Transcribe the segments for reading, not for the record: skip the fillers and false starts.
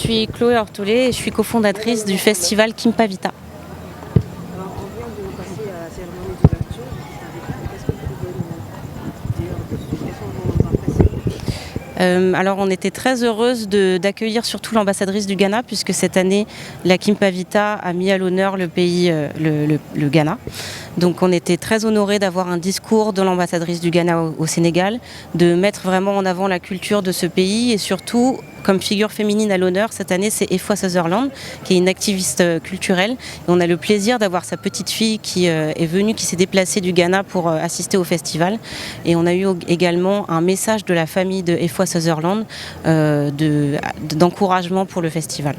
suis Chloé Ortolé et je suis cofondatrice du festival Kimpa Vita. Alors, on vient de passer à la cérémonie d'ouverture du Kimpa Vita. Qu'est-ce que vous pouvez nous dire dessus? Quelles sont vos impressions? Alors on était très heureuse d'accueillir surtout l'ambassadrice du Ghana puisque cette année la Kimpa Vita a mis à l'honneur le pays, le Ghana. Donc on était très honorés d'avoir un discours de l'ambassadrice du Ghana au Sénégal, de mettre vraiment en avant la culture de ce pays et surtout comme figure féminine à l'honneur cette année c'est Efwa Sutherland qui est une activiste culturelle. Et on a le plaisir d'avoir sa petite fille qui est venue, qui s'est déplacée du Ghana pour assister au festival. Et on a eu également un message de la famille de Efwa Sutherland d'encouragement pour le festival.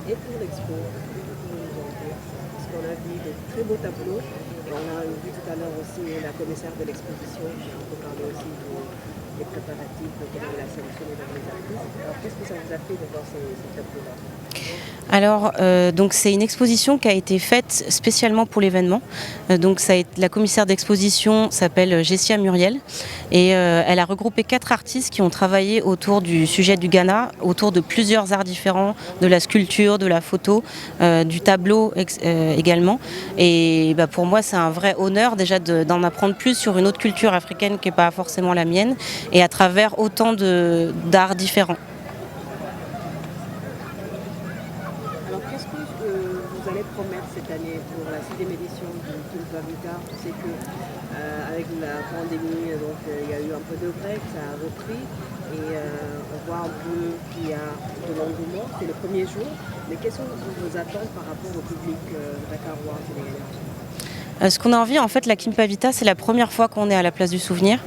Et pour l'expo, parce qu'on a vu de très beaux tableaux et on a vu tout à l'heure aussi la commissaire de l'exposition qui peut parler aussi des préparatifs, de comment elle a sélectionné les artistes. Alors qu'est-ce que ça vous a fait de voir ces tableaux-là? Alors, donc c'est une exposition qui a été faite spécialement pour l'événement. La commissaire d'exposition s'appelle Jessia Muriel et elle a regroupé 4 artistes qui ont travaillé autour du sujet du Ghana, autour de plusieurs arts différents, de la sculpture, de la photo, du tableau également. Et pour moi, c'est un vrai honneur déjà d'en apprendre plus sur une autre culture africaine qui n'est pas forcément la mienne et à travers autant d'arts différents. Alors, qu'est-ce que vous allez promettre cette année pour la 6e édition du Kimpa Vita? On sait que avec la pandémie, donc il y a eu un peu de break, ça a repris et on voit un peu qu'il y a de l'engouement. C'est le premier jour, mais quelles sont vos attentes par rapport au public dakarois sénégalais? Ce qu'on a envie, en fait, la Kimpa Vita, c'est la première fois qu'on est à la place du souvenir.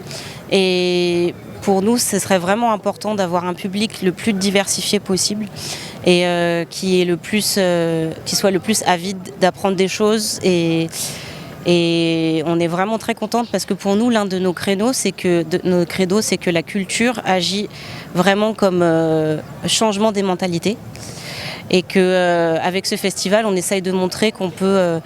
Et pour nous, ce serait vraiment important d'avoir un public le plus diversifié possible et qui soit le plus avide d'apprendre des choses. Et on est vraiment très contente parce que pour nous, l'un de nos credos, c'est que la culture agit vraiment comme changement des mentalités. Et qu'avec ce festival, on essaye de montrer qu'on peut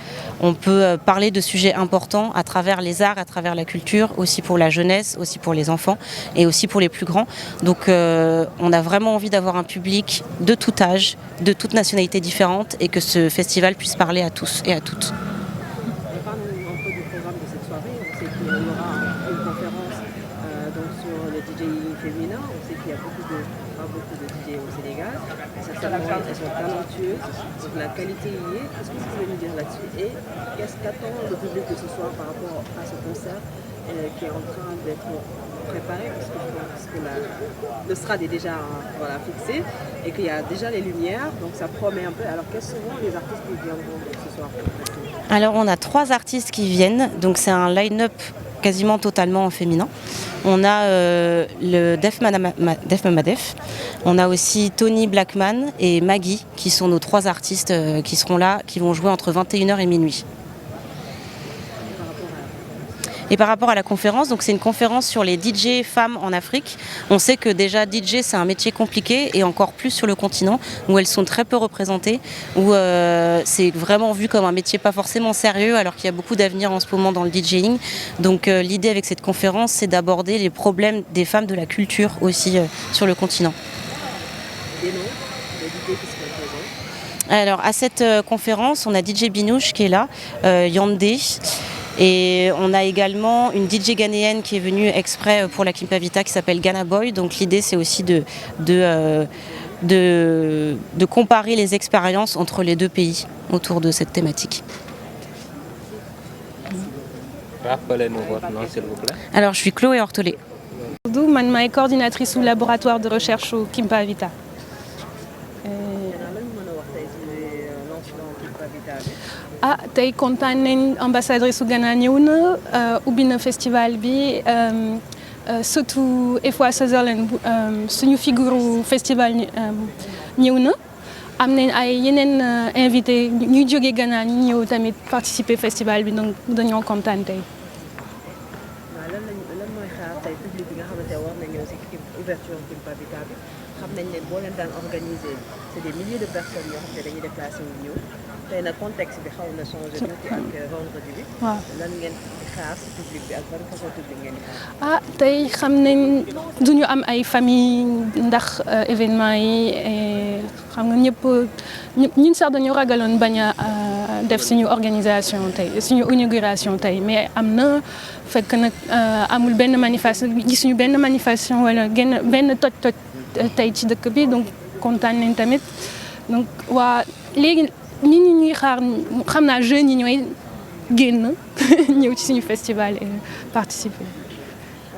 parler de sujets importants à travers les arts, à travers la culture, aussi pour la jeunesse, aussi pour les enfants et aussi pour les plus grands. Donc on a vraiment envie d'avoir un public de tout âge, de toutes nationalités différentes et que ce festival puisse parler à tous et à toutes. On parle un peu du programme de cette soirée. On sait qu'il y aura une conférence donc sur le DJing féminin. On sait qu'il y a pas beaucoup de DJ au Sénégal. Certainement, elles sont talentueuses. Donc la qualité y est. Qu'est-ce que vous pouvez nous dire là-dessus? Et qu'est-ce qu'attend le public de ce soir par rapport à ce concert qui est en train d'être préparé? Parce que je pense que le strade est déjà fixé et qu'il y a déjà les lumières. Donc ça promet un peu. Alors quels seront les artistes qui viendront ce soir? Alors on a 3 artistes qui viennent, donc c'est un line-up quasiment totalement en féminin. On a le Def Mamadef, on a aussi Tony Blackman et Maggie qui sont nos 3 artistes qui seront là, qui vont jouer entre 21h et minuit. Et par rapport à la conférence, donc c'est une conférence sur les DJ femmes en Afrique. On sait que déjà DJ c'est un métier compliqué et encore plus sur le continent où elles sont très peu représentées, où c'est vraiment vu comme un métier pas forcément sérieux alors qu'il y a beaucoup d'avenir en ce moment dans le DJing. Donc l'idée avec cette conférence c'est d'aborder les problèmes des femmes de la culture aussi sur le continent. Des noms, des DJ qui seront présents. Alors à cette conférence on a DJ Binouche qui est là, Yandé. Et on a également une DJ ghanéenne qui est venue exprès pour la Kimpa Vita qui s'appelle Ghana Boy. Donc l'idée c'est aussi de comparer les expériences entre les 2 pays autour de cette thématique. Rappelez-nous votre nom s'il vous plaît. Alors je suis Chloé Ortolé. Je suis coordinatrice au laboratoire de recherche au Kimpa Vita. Tey kontaan nañ ambassadrice su Ghana ñëw na ubbi na festival bi surtout Efwa Sutherland suñu figure festival ñëw na am nañ ay yeneen invité ñuy jóge Ghana ñu ñëw tamit participer festival bi donc dañoo kontaan tey. lan mooy xaar tey public bi nga xamante ne war na ñëw si ouverture Kimpa Vita bi xam nañ ne boo leen daan organiser c'est des milliers de personnes yoo xam ne dañuy déplacé wu ñëw. tey nag contexte bi xaw na changé tuuti ak vendredi bi. waaw lan ngeen di xaar si public bi ak ban façon public ngeen di xaar. tey xam nañ duñu am ay famille ndax événement yi xam nga ñëpp ñun sax dañu ragaloon bañ a def suñu organisation tey suñu inauguration tey mais am na fekk nag amul benn gisuñu benn manifestation wala benn toj tey ci dëkk bi donc kontaan nañ tamit donc waa léegi nit ñi ñuy xaar xam naa jeunes yi ñooy génn ñëw ci suñu festival et participer.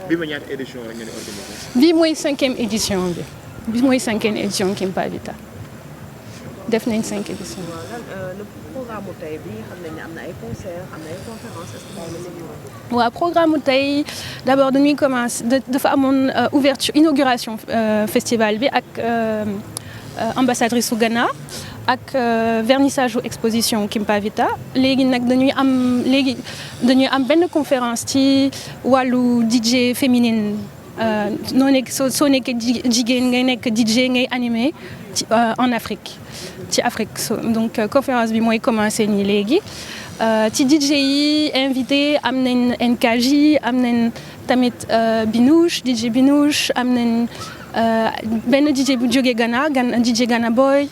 bii mooy ñaata édition la ngeen organisé. bii mooy 5e édition bi. bi mooy 5e édition Kimpa Vita def nañ 5 éditions. le programme tey bi xam nañ ne am na ay concerts am na ay conférences est-ce que mën nga si waaw programme tey d'abord dañuy commencer dafa amoon inauguration festival bi ak ambassadrice su Ghana ak vernissage u exposition Kimpa Vita léegi nag dañuy am benn conférence ci wàllu DJ féminine. soo nekkee jigéen ngay nekk DJ ngay animé en Afrique ci Afrique donc conférence bi mooy commencé nii léegi ci DJ yi invité am nañ NKJ am nañ tamit Binouche DJ Binouche am nañ benn DJ bu jógee Ghana DJ Ghana Boy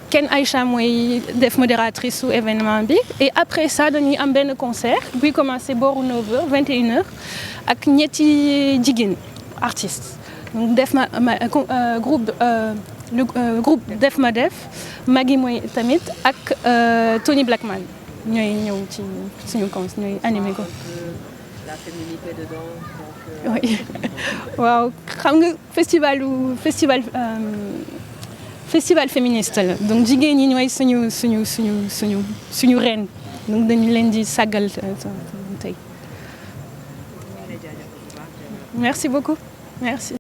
Ken Aïcha mooy def modératrice su événement bi et après ça dañuy am benn concert buy commencé booru 9h 21h ak ñetti jigéen artistes donc groupe Def Ma Def Maggie mooy tamit ak Tony Blackman ñooy ñëw ci suñu concert ñooy animé ko. la féminité dedans donc. oui waaw xam nga festival féministe la donc jigéen ñi ñooy suñu reine donc dañu leen di sàggal tey. Merci beaucoup merci.